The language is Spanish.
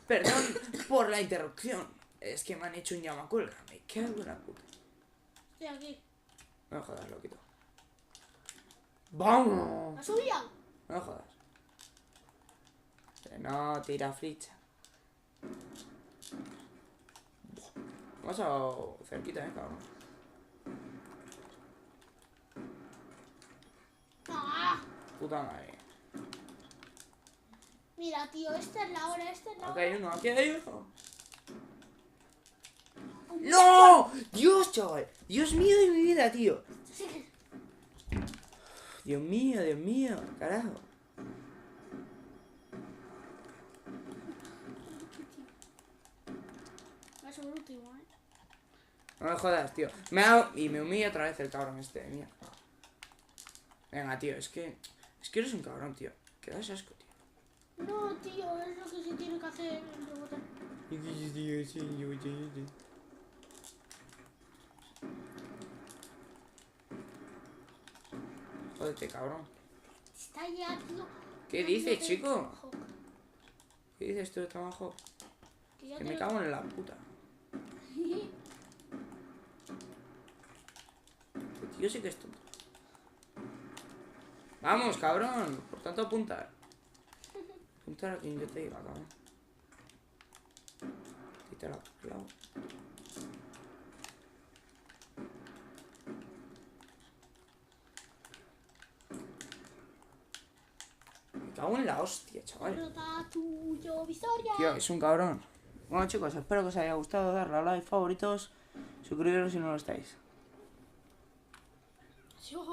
Perdón por la interrupción. Es que me han hecho un llamacuelga. Me cago en la puta. Estoy aquí. No me jodas, loquito. ¡Vamos! ¿Has subido? No me jodas. Que no, tira flecha. Vamos a cerquita, cabrón. ¡Ah! Puta madre. Mira, tío, esta es la hora, esta es la Aquí hora. hay uno, aquí hay uno. ¡No! Dios, chaval. Dios mío de mi vida, tío. Dios mío. Carajo. Va a ser el último, ¿eh? No me jodas, tío. Y me humilla otra vez el cabrón este de mierda. Venga, tío, es que eres un cabrón, tío. Que das asco, tío. No, tío, es lo que se tiene que hacer en rebotar. Jódete, cabrón. Está ya, tío. ¿Qué dices, chico? ¿Qué dices tú de trabajo? Que ya Que te me lo- cago en la puta. Este tío sí que es tonto. Vamos, cabrón. Por tanto, apuntar. Apuntar a quien yo te diga, cabrón. Quita la clavo. Me cago en la hostia, chaval. Rota tuyo, Victoria. Tío, es un cabrón. Bueno, chicos, espero que os haya gustado. Darle a like, favoritos. Suscribiros si no lo estáis. Dios.